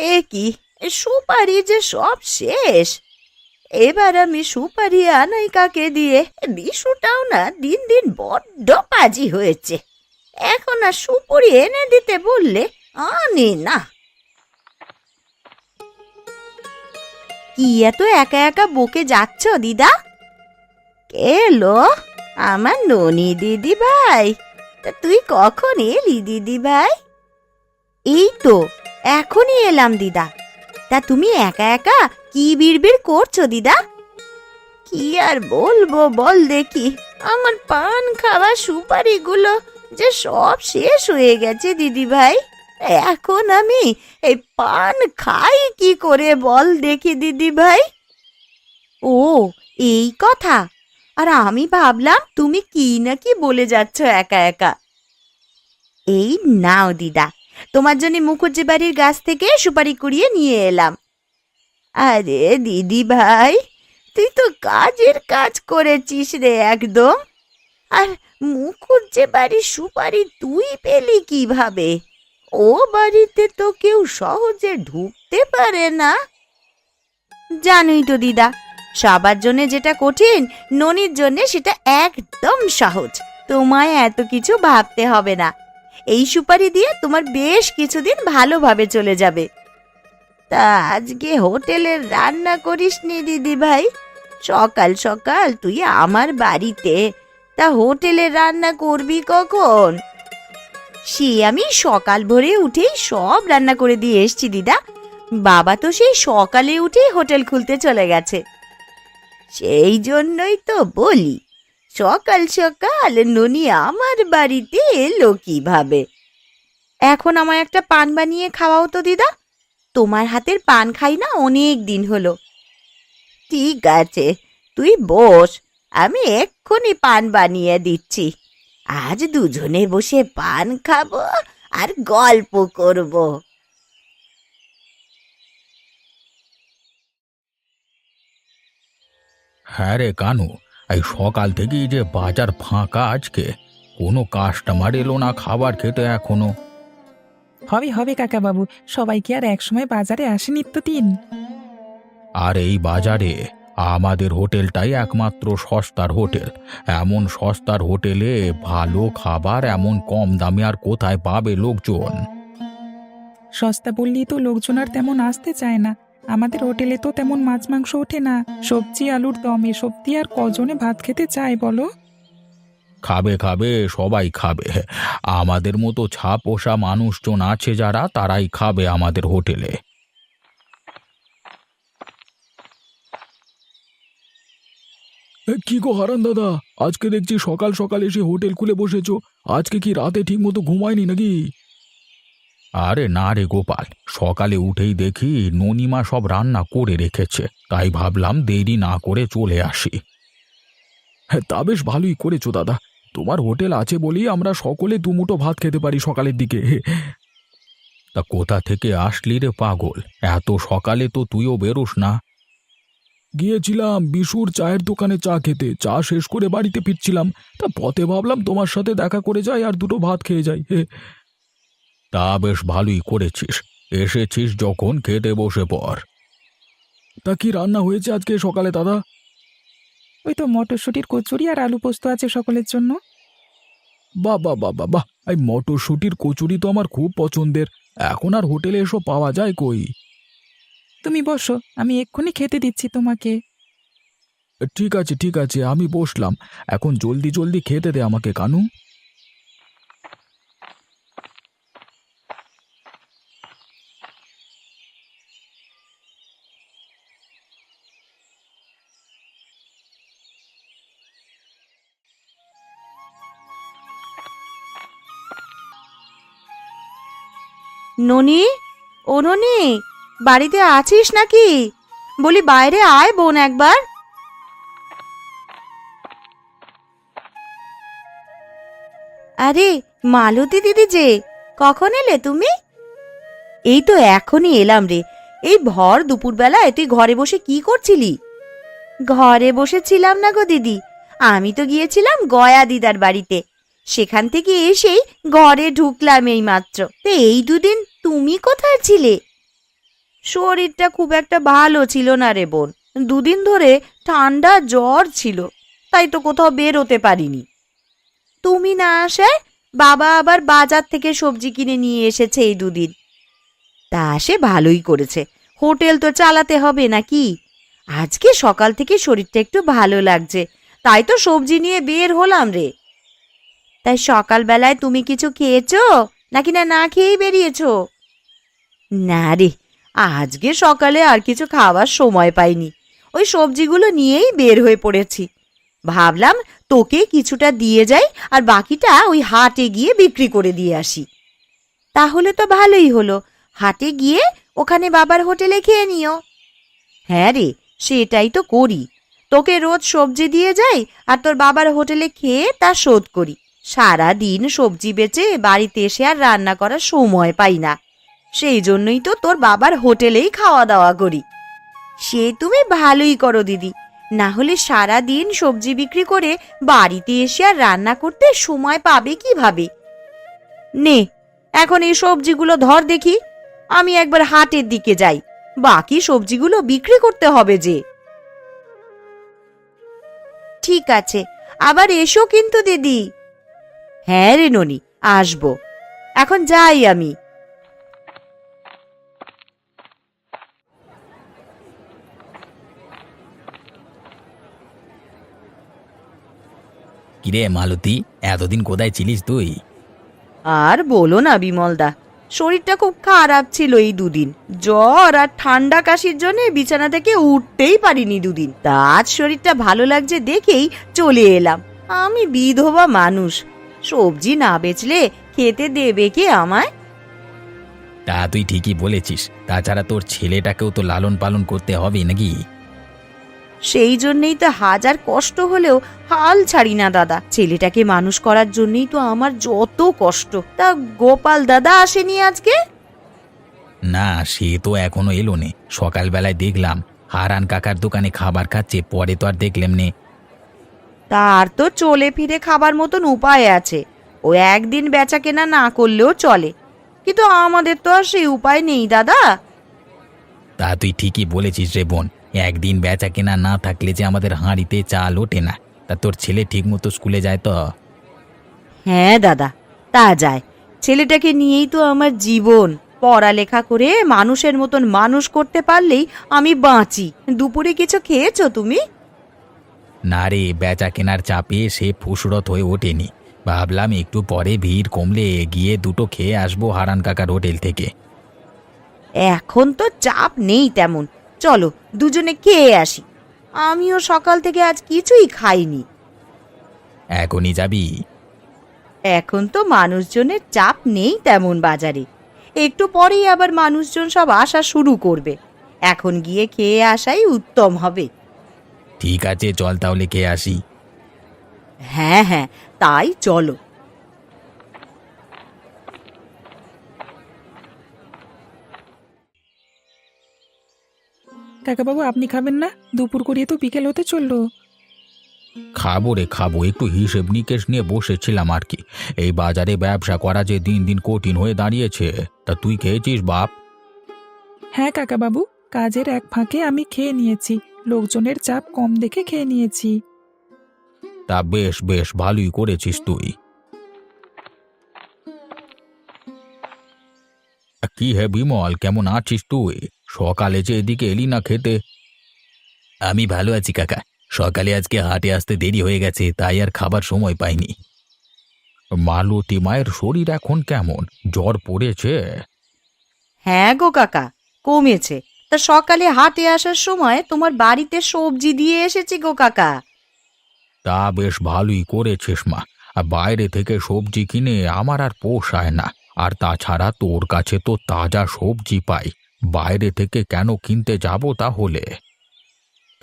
এ কি, সুপারি যে সব শেষ। এবার আমি সুপারি আনাই কাকে দিয়ে? বিশুটাও না দিন দিন বড্ড পাজি হয়েছে। এখন আর সুপারি এনে দিতে বললে আনে না। কি এত একা একা বকে যাচ্ছ দিদা? কে এলো? আমার ননি দিদি ভাই। তা তুই কখন এলি দিদি ভাই? এই তো এখনই এলাম দিদা। তা তুমি একা একা কি বিড়বিড় করছো দিদা? কি আর বলবো বল দেখি, আমার পান খাওয়া সুপারিগুলো যে সব শেষ হয়ে গেছে দিদি ভাই। এখন আমি এই পান খাই কি করে বল দেখি দিদি ভাই? ও, এই কথা। আর আমি ভাবলাম তুমি কি না কি বলে যাচ্ছ একা একা। এই নাও দিদা, তোমার জন্য মুখুজ্জি বাড়ির গাছ থেকে সুপারি কুড়িয়ে নিয়ে এলাম। আরে দিদি ভাই, তুই তো কাজের কাজ করেছিস রে একদম। আর মুখুজ্জি বাড়ির সুপারি তুই পেলি কিভাবে? ও বাড়িতে তো কেউ সহজে ঢুকতে পারে না। জানোই তো দিদা, সবার জন্য যেটা কঠিন ননির জন্য সেটা একদম সহজ। তোমায় এত কিছু ভাবতে হবে না। এই সুপারি দিয়ে তোমার বেশ কিছুদিন ভালোভাবে চলে যাবে। তা আজকে হোটেলের রান্না করিসনি দিদি ভাই? সকাল সকাল তুই আমার বাড়িতে, তা হোটেলের রান্না করবি কখন? সে আমি সকাল ভোরে উঠেই সব রান্না করে দিয়ে এসছি দিদা। বাবা তো সেই সকালে উঠেই হোটেল খুলতে চলে গেছে। সেই জন্যই তো বলি, সকাল সকাল ননি আমার বাড়িতে এলো কিভাবে? এখন আমায় একটা পান বানিয়ে খাওয়াও তো দিদা। তোমার হাতের পান খাই না অনেক দিন হলো। ঠিক আছে, তুই বস, আমি এক্ষুনি পান বানিয়ে দিচ্ছি। আজ দুজনে বসে পান খাবো আর গল্প করব। হ্যাঁ রে কানু, এই সকাল থেকেই যে বাজার ফাঁকা আজকে, কোনো কাস্টমার এলো না খাবার খেতে এখনো। হবে হবে কাকাবাবু, সবাই কি আর একসময় বাজারে আসে নিত্যদিন? আর এই বাজারে আমাদের হোটেলটাই একমাত্র সস্তার হোটেল। এমন সস্তার হোটেলে ভালো খাবার এমন কম দামে আর কোথায় পাবে লোকজন? সস্তা বললেই তো লোকজন আর তেমন আসতে চায় না। আমাদের হোটেলে তো তেমন মাছ মাংস ওঠে না, সবজি আলুর দম এসব দিয়ে আর কজনে ভাত খেতে চায় বলো? খাবে খাবে, সবাই খাবে। আমাদের মতো ছাপোষা মানুষজন আছে যারা, তারাই খাবে আমাদের হোটেলে। কি গো হারান দাদা, আজকে দেখছি সকাল সকাল এসে হোটেল খুলে বসেছো। আজকে কি রাতে ঠিক মতো ঘুমায়নি নাকি? আরে না রে গোপাল, সকালে উঠেই দেখি ননিমা সব রান্না করে রেখেছে, তাই ভাবলাম দেরি না করে চলে আসি। হ্যাঁ, তা বেশ ভালোই করেছো দাদা। তোমার হোটেল আছে বলেই আমরা সকলে দুমুঠো ভাত খেতে পারি সকালের দিকে। তা কোথা থেকে আসলি রে পাগল? এত সকালে তো তুইও বেরোস না। গিয়েছিলাম বিশুর চায়ের দোকানে চা খেতে, চা শেষ করে বাড়িতে ফিরছিলাম। তা পথে ভাবলাম তোমার সাথে দেখা করে যাই আর দুটো ভাত খেয়ে যাই। তা বেশ ভালোই করেছিস, এসেছিস যখন খেতে বসে পড়। তা কি রান্না হয়েছে আজকে সকালে দাদা? ওই তো মটরশুঁটির কচুরি আর আলু পোস্ত আছে সকলের জন্য। বাহ বাহ বাহ বাহ বাহ, এই মটরশুঁটির কচুরি তো আমার খুব পছন্দের। এখন আর হোটেলে এসব পাওয়া যায় কই? তুমি বসো, আমি এক্ষুনি খেতে দিচ্ছি তোমাকে। ঠিক আছে ঠিক আছে, আমি বসলাম। এখন জলদি জলদি খেতে দে আমাকে কানু। ননি, ও ননি, বাড়িতে আছিস নাকি? বলি বাইরে আয় বোন একবার। আরে মালতী দিদি যে, কখন এলে তুমি? এই তো এখনই এলাম রে। এই ভর দুপুরবেলায় তুই ঘরে বসে কি করছিলি? ঘরে বসেছিলাম না গো দিদি, আমি তো গিয়েছিলাম গয়া দিদার বাড়িতে। সেখান থেকে এসেই ঘরে ঢুকলাম এই মাত্র। তো এই দুদিন তুমি কোথায় ছিলে? শরীরটা খুব একটা ভালো ছিল না রে বোন, দুদিন ধরে ঠান্ডা জ্বর ছিল, তাই তো কোথাও বের হতে পারিনি। তুমি না আসায় বাবা আবার বাজার থেকে সবজি কিনে নিয়ে এসেছে এই দুদিন। তা সে ভালোই করেছে, হোটেল তো চালাতে হবে নাকি। আজকে সকাল থেকে শরীরটা একটু ভালো লাগছে, তাই তো সবজি নিয়ে বের হলাম রে। তাই সকালবেলায় তুমি কিছু খেয়েছো নাকি না খেয়েই বেরিয়েছো? না রে, আজকে সকালে আর কিছু খাওয়ার সময় পাইনি, ওই সবজিগুলো নিয়েই বের হয়ে পড়েছি। ভাবলাম তোকে কিছুটা দিয়ে যাই আর বাকিটা ওই হাটে গিয়ে বিক্রি করে দিয়ে আসি। তাহলে তো ভালোই হলো, হাটে গিয়ে ওখানে বাবার হোটেলে খেয়ে নিও। হ্যাঁ রে, সেটাই তো করি, তোকে রোজ সবজি দিয়ে যাই আর তোর বাবার হোটেলে খেয়ে তা শোধ করি। সারা দিন সবজি বেচে বাড়িতে এসে আর রান্না করার সময় পাই না, সেই জন্যই তো তোর বাবার হোটেলেই খাওয়া দাওয়া করি। সে তুমি ভালোই করো দিদি, না হলে সারা দিন সবজি বিক্রি করে বাড়িতে এসে আর রান্না করতে সময় পাবে কিভাবে? নে, এখন এই সবজিগুলো ধর দেখি, আমি একবার হাটের দিকে যাই, বাকি সবজিগুলো বিক্রি করতে হবে যে। ঠিক আছে, আবার এসো কিন্তু দিদি। হ্যাঁ রে ননি, আসবো, এখন যাই আমি। কিরে মালতী, এতদিন কোথায় ছিলিস তুই? আর বলো না বিমলদা, শরীরটা খুব খারাপ ছিল এই দুদিন, জ্বর আর ঠান্ডা কাশির জন্য বিছানা থেকে উঠতেই পারিনি দুদিন। তা আজ শরীরটা ভালো লাগছে দেখেই চলে এলাম। আমি বিধবা মানুষ, সবজি না বেচলে খেতে দেবে কে আমায়? তা তুই ঠিকই বলেছিস, তাছাড়া তোর ছেলেটাকেও তো লালন পালন করতে হবে নাকি? সেই জন্যই তো হাজার কষ্ট হলেও হাল ছাড়ি না দাদা, ছেলেটাকে মানুষ করার জন্যই তো আমার যত কষ্ট। তা গোপাল দাদা আসেনি আজকে? না, সে তো এখনো এলো নে। সকালবেলায় দেখলাম হারান কাকার দোকানে খাবার খাচ্ছে, পরে তো আর দেখলাম নে। তার তো চলে ফিরে খাবার মতন উপায় আছে, ও একদিন বেচা কেনা না করলেও চলে, কিন্তু আমাদের তো আর সেই উপায় নেই দাদা। তা তুই ঠিকই বলেছিস রে বোন, একদিন বেচা কেনা না থাকলে যে আমাদের হাঁড়িতে চাল ওঠে না। তা তোর ছেলে ঠিক মতো স্কুলে যায় তো? হ্যাঁ দাদা, তা যায়, ছেলেটাকে নিয়েই তো আমার জীবন। পড়ালেখা করে মানুষের মতন মানুষ করতে পারলেই আমি বাঁচি। দুপুরে কিছু খেয়েছো তুমি? না রে, বেচা কেনার চাপে সে ফুসরত হয়ে ওঠেনি। ভাবলাম একটু পরে ভিড় কমলে গিয়ে দুটো খেয়ে আসবো হারান কাকার হোটেল থেকে। এখন তো চাপ নেই তেমন, চলো দুজনে খেয়ে আসি। আমিও সকাল থেকে আজ কিছুই খাইনি। এখনই যাবি? এখন তো মানুষজনের চাপ নেই তেমন বাজারে, একটু পরেই আবার মানুষজন সব আসা শুরু করবে। এখন গিয়ে খেয়ে আসাই উত্তম হবে। ঠিক আছে, চল তাহলে খেয়ে আসি। হ্যাঁ হ্যাঁ, তাই চলো। কাকাবাবু, আপনি খাবেন না? দুপুর করিয়ে তো বিকেল হতে চললো। খাবো রে খাবো, একটু হিসেব নিকেশ নিয়ে বসেছিলাম আর কি। এই বাজারে ব্যবসা করা যে দিন দিন কঠিন হয়ে দাঁড়িয়েছে। তা তুই খেয়েছিস বাপ? হ্যাঁ কাকাবাবু, কাজের এক ফাঁকে আমি খেয়ে নিয়েছি, লোকজনের চাপ কম দেখে খেয়ে নিয়েছি। তা বেশ বেশ, ভালোই করেছিস তুই। কি হে বিমল, কেমন আছিস তুই? সকালে যে এদিকে এলি না খেতে। আমি ভালো আছি কাকা, সকালে আজকে হাটে আসতে দেরি হয়ে গেছে, তাই আর খাবার সময় পাইনি। মালতী মায়ের শরীর এখন কেমন? জ্বর পড়েছে? হ্যাঁ গো কাকা, কমেছে। তা সকালে হাটে আসার সময় তোমার বাড়িতে সবজি দিয়ে এসেছি গো কাকা। তা বেশ ভালোই করেছিস মা। আর বাইরে থেকে সবজি কিনে আমার আর পোষায় না। আর তাছাড়া তোর কাছে তো তাজা সবজি পাই, বাইরে থেকে কেন কিনতে যাব তাহলে?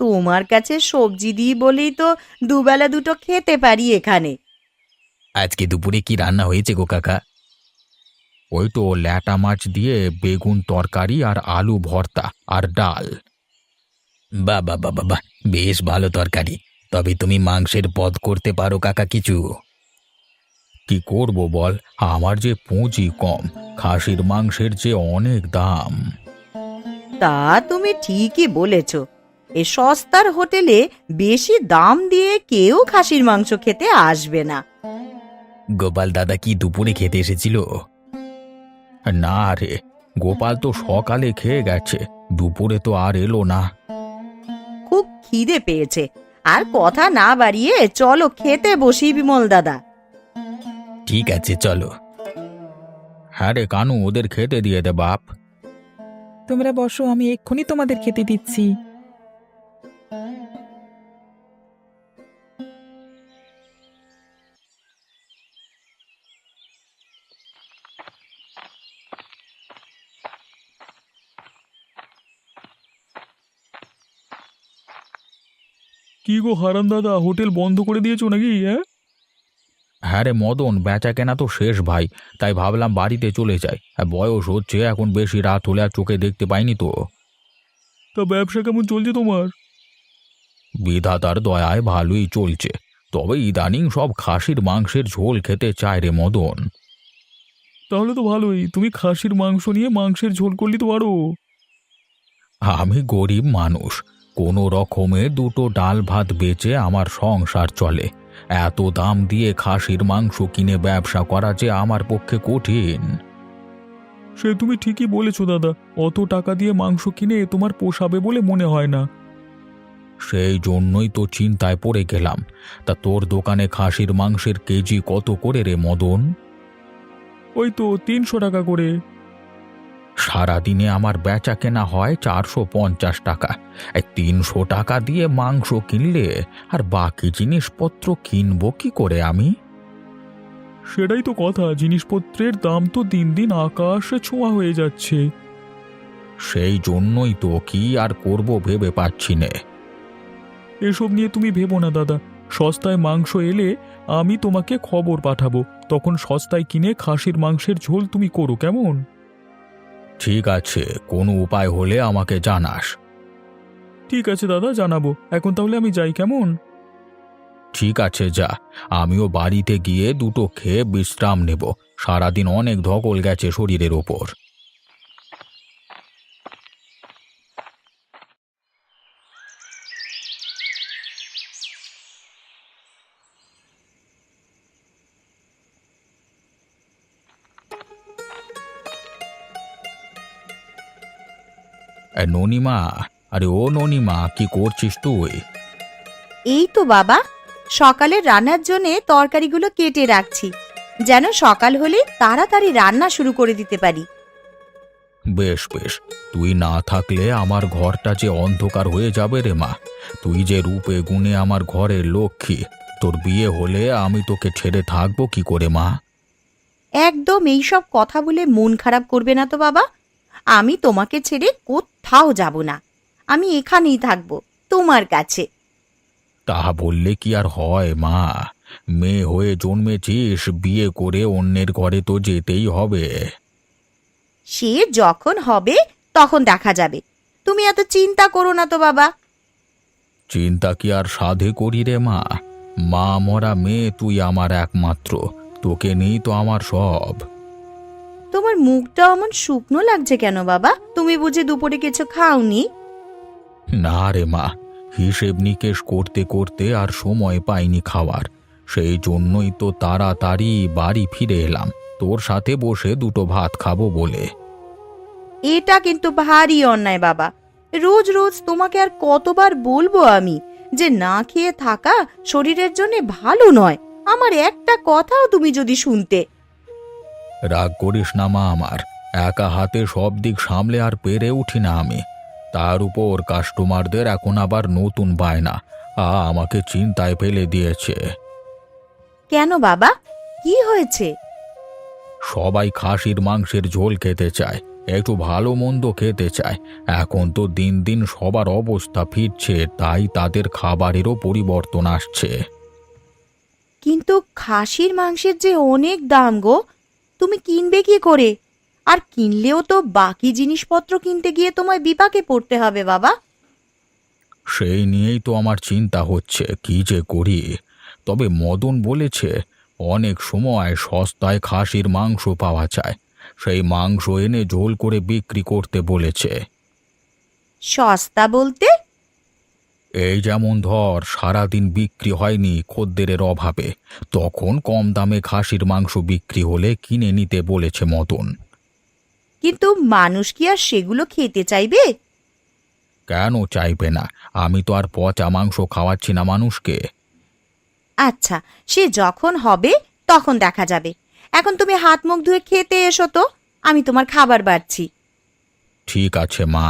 তোমার কাছে সবজি দিই বলেই তো দুবেলা দুটো খেতে পারি এখানে। আজকে দুপুরে কি রান্না হয়েছে গো কাকা? ওই তো ল্যাটা মাছ দিয়ে বেগুন তরকারি আর আলু ভর্তা আর ডাল। বাহ বাহ বাহ বাহ, বেশ ভালো তরকারি। তবে তুমি মাংসের পদ করতে পারো কাকা কিছু? কি করব বল, আমার যে পুঁজি কম, খাসির মাংসের যে অনেক দাম। তা তুমি ঠিকই বলেছ। এ সস্তার হোটেলে বেশি দাম দিয়ে কেউ খাসির মাংস খেতে আসবে না। গোপাল দাদা কি দুপুরে খেতে এসেছিল? না রে, গোপাল তো সকালে খেয়ে গেছে, দুপুরে তো আর এলো না। খুব খিদে পেয়েছে, আর কথা না বাড়িয়ে চলো খেতে বসি বিমল দাদা। ঠিক আছে চলো। হ্যাঁ রে কানু, ওদের খেতে দিয়ে দে বাপ। তোমরা বসো, আমি এক্ষুনি তোমাদের খেতে দিচ্ছি। কি গো হারান দাদা, হোটেল বন্ধ করে দিয়েছো নাকি? হ্যাঁ রে মদন, বেচা কেনা তো শেষ ভাই, তাই ভাবলাম বাড়িতে চলে যাই। বয়স হচ্ছে, এখন বেশি রাত হলে আর চোখে দেখতে পাইনি তো। তা ব্যবসা কেমন চলছে তোমার? বিধাতার দয়ায় ভালোই চলছে, তবে ইদানিং সব খাসির মাংসের ঝোল খেতে চায় রে মদন। তাহলে তো ভালোই, তুমি খাসির মাংস নিয়ে মাংসের ঝোল করলি তো পারো। আমি গরিব মানুষ, কোনো রকমে দুটো ডাল ভাত বেচে আমার সংসার চলে। এত দাম দিয়ে খাসির মাংস কিনে ব্যবসা করা যে আমার পক্ষে কঠিন। সে তুমি ঠিকই বলেছো দাদা, অত টাকা দিয়ে মাংস কিনে তোমার পোষাবে বলে মনে হয় না। সেই জন্যই তো চিন্তায় পড়ে গেলাম। তা তোর দোকানে খাসির মাংসের কেজি কত করে রে মদন? ওই তো 300 টাকা করে। সারাদিনে আমার বেচা কেনা হয় 450 টাকা। এই 300 টাকা দিয়ে মাংস কিনলে আর বাকি জিনিসপত্র কিনবো কি করে আমি? সেটাই তো কথা, জিনিসপত্রের দাম তো দিন দিন আকাশে ছোঁয়া হয়ে যাচ্ছে। সেই জন্যই তো কি আর করব ভেবে পাচ্ছি নে। এসব নিয়ে তুমি ভেবো না দাদা, সস্তায় মাংস এলে আমি তোমাকে খবর পাঠাবো, তখন সস্তায় কিনে খাসির মাংসের ঝোল তুমি করো, কেমন? ঠিক আছে, কোনো উপায় হলে আমাকে জানাস। ঠিক আছে দাদা, জানাবো। এখন তাহলে আমি যাই, কেমন? ঠিক আছে যা, আমিও বাড়িতে গিয়ে দুটো খেয়ে বিশ্রাম নেব। সারাদিন অনেক ধকল গেছে শরীরের ওপর। ননিমা, আরে ও ননিমা, কি করছিস তুই? এই তো বাবা, সকালে রান্নার জন্যে তরকারিগুলো কেটে রাখছি, যেন সকাল হলে তাড়াতাড়ি রান্না শুরু করে দিতে পারি। বেশ বেশ, তুই না থাকলে আমার ঘরটা যে অন্ধকার হয়ে যাবে রে মা। তুই যে রূপে গুণে আমার ঘরের লক্ষ্মী, তোর বিয়ে হলে আমি তোকে ছেড়ে থাকবো কি করে মা? একদম এইসব কথা বলে মন খারাপ করবে না তো বাবা। আমি তোমাকে ছেড়ে কোথাও যাব না, আমি এখানেই থাকবো তোমার কাছে। তা বললে কি আর হয় মা? মেয়ে হয়ে জন্মেছিস, বিয়ে করে অন্যের ঘরে তো যেতেই হবে। সে যখন হবে তখন দেখা যাবে, তুমি এত চিন্তা করো না তো বাবা। চিন্তা কি আর সাধে করি রে মা? মা মরা মেয়ে তুই আমার একমাত্র, তোকে নেই তো আমার সব। তোমার মুখটা এমন শুকনো লাগছে কেন বাবা? তুমি বুঝি দুপুরে কিছু খাওনি? না রে মা, হিসেব নিকেশ করতে করতে আর সময় পাইনি খাওয়ার। সেই জন্যই তো তাড়াতাড়ি বাড়ি ফিরে এলাম, তোর সাথে বসে দুটো ভাত খাবো বলে। এটা কিন্তু ভারী অন্যায় বাবা। রোজ রোজ তোমাকে আর কতবার বলবো আমি যে না খেয়ে থাকা শরীরের জন্য ভালো নয়। আমার একটা কথাও তুমি যদি শুনতে। রাগ করিস না মা আমার, একা হাতে সব দিক সামলে আর পেরে উঠি না আমি। তার উপর কাস্টমারদের এখন আবার নতুন বায়না, আমাকে চিন্তায় ফেলে দিয়েছে। কেন বাবা, কি হয়েছে? সবাই খাসির মাংসের ঝোল খেতে চায়, একটু ভালো মন্দ খেতে চায়। এখন তো দিন দিন সবার অবস্থা ফিরছে, তাই তাদের খাবারেরও পরিবর্তন আসছে। কিন্তু খাসির মাংসের যে অনেক দাম গো, তুমি কিনবে কি করে? আর কিনলেও তো বাকি জিনিসপত্র কিনতে গিয়ে তোমায় বিপাকে পড়তে হবে বাবা। সেই নিয়েই তো আমার চিন্তা হচ্ছে, কি যে করি। তবে মদন বলেছে অনেক সময় সস্তায় খাসির মাংস পাওয়া যায়, সেই মাংস এনে ঝোল করে বিক্রি করতে বলেছে। সস্তা বলতে? এই যেমন ধর সারাদিন বিক্রি হয়নি খদ্দেরের অভাবে, তখন কম দামে খাসির মাংস বিক্রি হলে কিনে নিতে বলেছে মদন। কিন্তু মানুষ কি আর সেগুলো খেতে চাইবে? কেন চাইবে না? আমি তো আর পচা মাংস খাওয়াচ্ছি না মানুষকে। আচ্ছা, সে যখন হবে তখন দেখা যাবে। এখন তুমি হাত মুখ ধুয়ে খেতে এসো তো, আমি তোমার খাবার বাড়ছি। ঠিক আছে মা।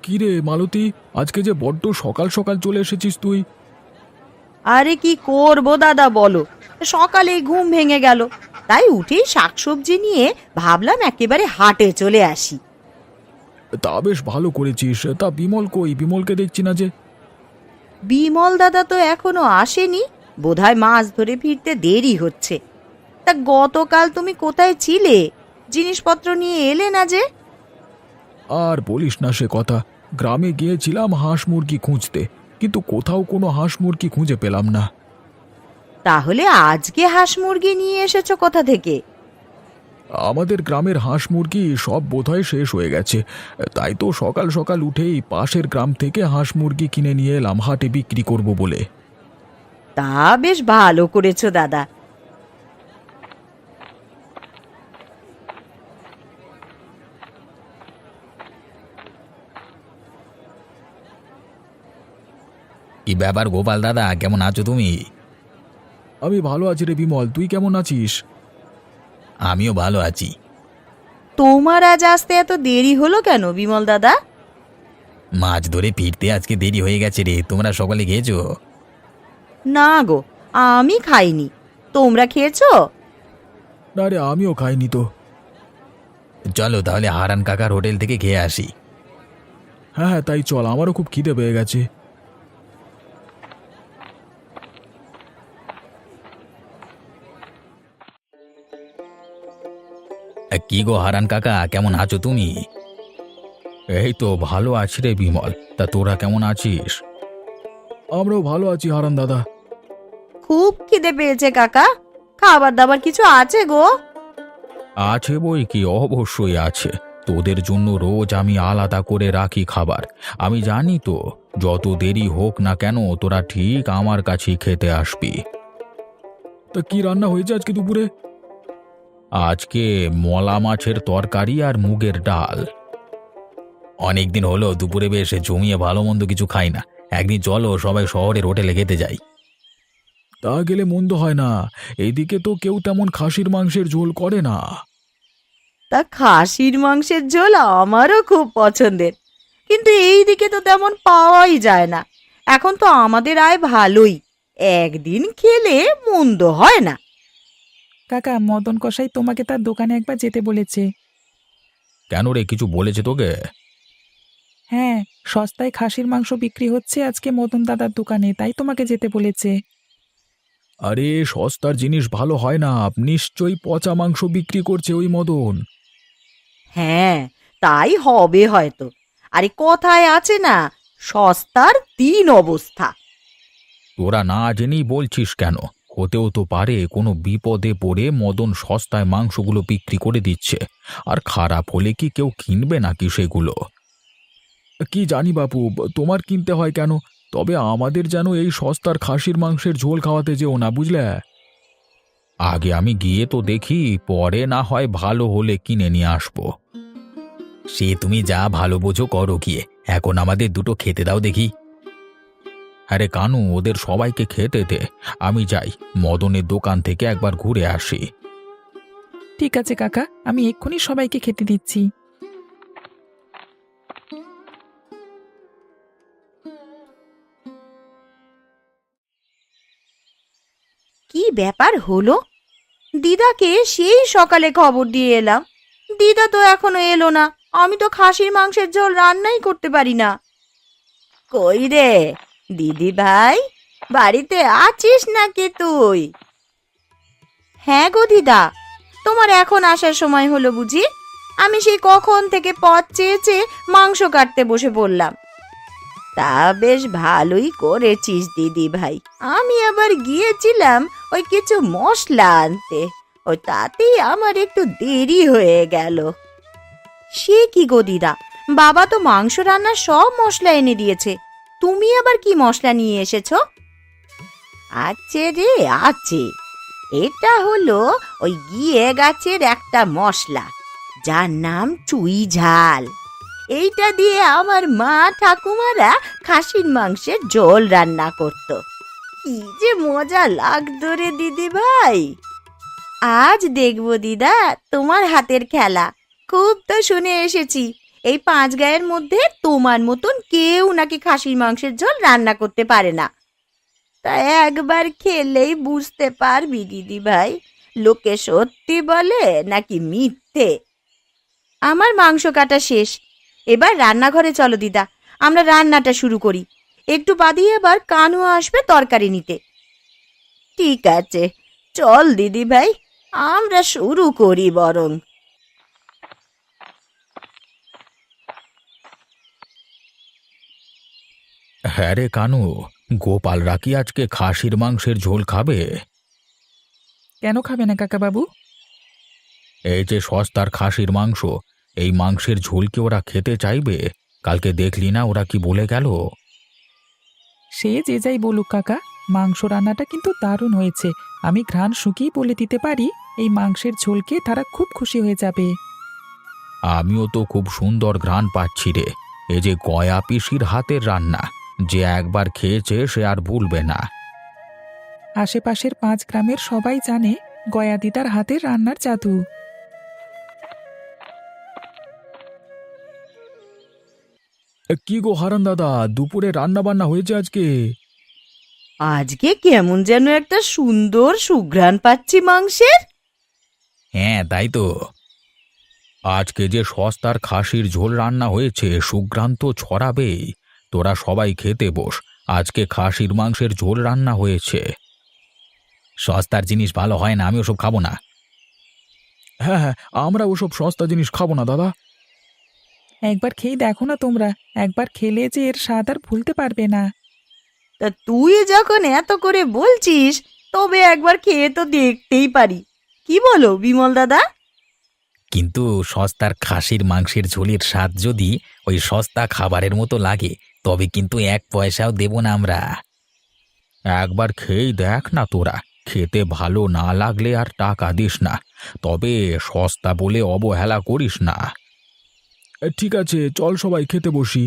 কিরে মালতী, আজকে যে বড্ড সকাল সকাল চলে এসেছিস তুই। আরে কি করবো দাদা বলো, সকালেই ঘুম ভেঙে গেল, তাই উঠেই শাকসবজি নিয়ে ভাবলাম একেবারে হাটে চলে আসি। তা বেশ ভালো করেছিস। তা বিমল কই? বিমলকে দেখছি না যে। বিমল দাদা তো এখনো আসেনি, বোধহয় মাছ ধরে ফিরতে দেরি হচ্ছে। তা গতকাল তুমি কোথায় ছিলে? জিনিসপত্র নিয়ে এলে না যে? আর বলিস না সে কথা, গ্রামে গিয়েছিলাম হাঁস মুরগি খুঁজতে, কিন্তু কোথাও কোনো হাঁস মুরগি খুঁজে পেলাম না। তাহলে আজকে হাঁস মুরগি নিয়ে এসেছো কোথা থেকে? আমাদের গ্রামের হাঁস মুরগি সব বোধহয় শেষ হয়ে গেছে, তাই তো সকাল সকাল উঠেই পাশের গ্রাম থেকে হাঁস মুরগি কিনে নিয়ে এলাম হাটে বিক্রি করব বলে। তা বেশ ভালো করেছো দাদা। কি ব্যাপার গোপাল দাদা, কেমন আছো তুমি? আমি ভালো আছি রে বিমল, তুই কেমন আছিস? আমিও ভালো আছি। তোমার আজ আসতে এত দেরি হলো কেন বিমল দাদা? মাছ ধরে ফিরতে আজকে দেরি হয়ে গেছে রে। তোমরা সকালে খেয়েছো? না গো, আমি খাইনি। তোমরা খেয়েছো? না রে, আমিও খাইনি তো। চলো তাহলে হারান কাকার হোটেল থেকে খেয়ে আসি। হ্যাঁ হ্যাঁ, তাই চল, আমারও খুব খিদে পেয়ে গেছে। কি গো হারান কাকা, কেমন আছো তুমি? এই তো ভালো আছি রে বিমল, তা তোরা কেমন আছিস? আমরাও ভালো আছি হারান দাদা। খুব খিদে পেয়েছে কাকা, খাবার দাবার কিছু আছে গো? আছে বই কি, অবশ্যই আছে। তোদের জন্য রোজ আমি আলাদা করে রাখি খাবার। আমি জানি তো যত দেরি হোক না কেন তোরা ঠিক আমার কাছেই খেতে আসবি। তা কি রান্না হয়েছে আজকে দুপুরে? আজকে মলা মাছের তরকারি আর মুগের ডাল। অনেকদিন হলো দুপুরে বেশ জমিয়ে ভালো মন্দ কিছু খাই না। একদিন চলো সবাই শহরের হোটেলে খেতে যাই। তা গেলে মন্দ হয় না, এইদিকে তো কেউ তেমন খাসির মাংসের ঝোল করে না। তা খাসির মাংসের ঝোল আমারও খুব পছন্দের, কিন্তু এই দিকে তো তেমন পাওয়াই যায় না। এখন তো আমাদের আয় ভালোই, একদিন খেলে মন্দ হয় না। কাকা, মদন কসাই তোমাকে তার দোকানে একবার যেতে বলেছে। কেন রে, কিছু বলেছে তোকে? হ্যাঁ, সস্তায় খাসির মাংস বিক্রি হচ্ছে আজকে মদন দাদার দোকানে, তাই তোমাকে যেতে বলেছে। আরে সস্তার জিনিস ভালো হয় না, নিশ্চয়ই পচা মাংস বিক্রি করছে ওই মদন। হ্যাঁ, তাই হবে হয়তো। আরে কথায় আছে না, সস্তার তিন অবস্থা। তোরা না জেনেই বলছিস কেন? হতেও তো পারে কোনো বিপদে পড়ে মদন সস্তায় মাংসগুলো বিক্রি করে দিচ্ছে, আর খারাপ হলে কি কেউ কিনবে নাকি সেগুলো? কি জানি বাপু, তোমার কিনতে হয় কেন? তবে আমাদের যেন এই সস্তার খাসির মাংসের ঝোল খাওয়াতে যেও না, বুঝলে? আগে আমি গিয়ে তো দেখি, পরে না হয় ভালো হলে কিনে নিয়ে আসবো। সে তুমি যা ভালো বোঝো করো গিয়ে, এখন আমাদের দুটো খেতে দাও দেখি। আরে কানু, ওদের সবাইকে খেতে দে, আমি যাই মদনের দোকান থেকে একবার ঘুরে আসি। ঠিক আছে কাকা, আমি এক্ষুনি সবাইকে খেতে দিচ্ছি। কি ব্যাপার হলো? দিদাকে সেই সকালে খবর দিয়ে এলাম, দিদা তো এখনো এলো না। আমি তো খাসির মাংসের ঝোল রান্নাই করতে পারি না। কই রে দিদি ভাই, বাড়িতে আছিস নাকি তুই? হ্যাঁ গো দিদা, তোমার এখন আসার সময় হলো বুঝি? আমি সেই কখন থেকে পথ চেয়ে চেয়ে মাংস কাটতে বসে পড়লাম। তা বেশ ভালোই করেছিস দিদি ভাই। আমি আবার গিয়েছিলাম ওই কিছু মশলা আনতে, ওই তাতেই আমার একটু দেরি হয়ে গেল। সে কি গো দিদা, বাবা তো মাংস রান্নার সব মশলা এনে দিয়েছে, তুমি আবার কি মশলা নিয়ে এসেছো? আছে রে আছে, এটা হলো ওই গিয়ে গাছের একটা মশলা, যার নাম চুই ঝাল। এইটা দিয়ে আমার মা ঠাকুমারা খাসির মাংসের ঝোল রান্না করত। কি যে মজা লাগতো রে দিদি ভাই। আজ দেখবো দিদা তোমার হাতের খেলা। খুব তো শুনে এসেছি এই 5 গায়ের মধ্যে তোমার মতন কেউ নাকি খাসির মাংসের ঝোল রান্না করতে পারে না। তা একবার খেলেই বুঝতে পারবি দিদি ভাই, লোকে সত্যি বলে নাকি মিথ্যে। আমার মাংস কাটা শেষ, এবার রান্নাঘরে চলো দিদা, আমরা রান্নাটা শুরু করি। একটু বাদেই আবার কানু আসবে তরকারি নিতে। ঠিক আছে, চল দিদি ভাই, আমরা শুরু করি বরং। হ্যাঁ রে কানু, গোপালরা কি আজকে খাসির মাংসের ঝোল খাবে? কেন খাবে না কাকাবাবু? এই যে সস্তার খাসির মাংস, এই মাংসের ঝোল কি ওরা খেতে চাইবে? কালকে দেখলি না ওরা কি বলে গেল? সে যে যাই বলুক কাকা, মাংস রান্নাটা কিন্তু দারুণ হয়েছে। আমি ঘ্রাণ শুকিয়ে বলে দিতে পারি এই মাংসের ঝোলকে তারা খুব খুশি হয়ে যাবে। আমিও তো খুব সুন্দর ঘ্রাণ পাচ্ছি রে। এই যে গয়া পিসির হাতের রান্না, যে একবার খেয়েছে সে আর ভুলবে না। আশেপাশের 5 গ্রামের সবাই জানে গয়া দিদার হাতের রান্নার জাদু। কি গো হারান দাদা, দুপুরে রান্না বান্না হয়েছে আজকে? আজকে কেমন যেন একটা সুন্দর সুঘ্রাণ পাচ্ছি মাংসের। হ্যাঁ তাই তো, আজকে যে সস্তার খাসির ঝোল রান্না হয়েছে, সুঘ্রাণ তো ছড়াবেই। তোরা সবাই খেতে বস, আজকে খাসির মাংসের ঝোল রান্না হয়েছে। সস্তার জিনিস ভালো হয় না, আমি ওসব খাবো না। হ্যাঁ হ্যাঁ, আমরা ওসব সস্তা জিনিস খাবো না দাদা। একবার খেয়ে দেখো না তোমরা, একবার খেলে যে এর স্বাদ আর ভুলতে পারবে না। তা তুই যখন এত করে বলছিস, তবে একবার খেয়ে তো দেখতেই পারি। কি বলো বিমল দাদা? কিন্তু সস্তার খাসির মাংসের ঝোলের স্বাদ যদি ওই সস্তা খাবারের মতো লাগে, তবে কিন্তু 1 পয়সাও দেব না আমরা। একবার খেয়েই দেখ না তোরা, খেতে ভালো না লাগলে আর টাকা দিস না, তবে সস্তা বলে অবহেলা করিস না। ঠিক আছে, চল সবাই খেতে বসি।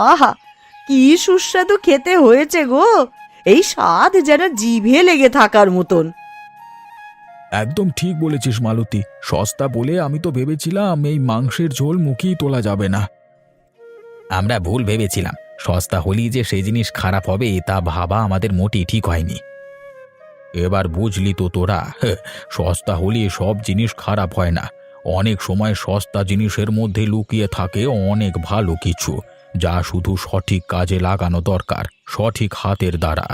আহা, কি সুস্বাদু খেতে হয়েছে গো। এই স্বাদ যেন জিভে লেগে থাকার মতন। একদম ঠিক বলেছিস মালতী, সস্তা বলে আমি তো ভেবেছিলাম এই মাংসের ঝোল মুখেই তোলা যাবে না। আমরা ভুল ভেবেছিলাম, সস্তা হলেই যে সেই জিনিস খারাপ হবে তা ভাবা আমাদের মোটেই ঠিক হয়নি। এবার বুঝলি তো তোরা, সস্তা হলে সব জিনিস খারাপ হয় না। অনেক সময় সস্তা জিনিসের মধ্যে লুকিয়ে থাকে অনেক ভালো কিছু, যা শুধু সঠিক কাজে লাগানো দরকার, সঠিক হাতের দ্বারা।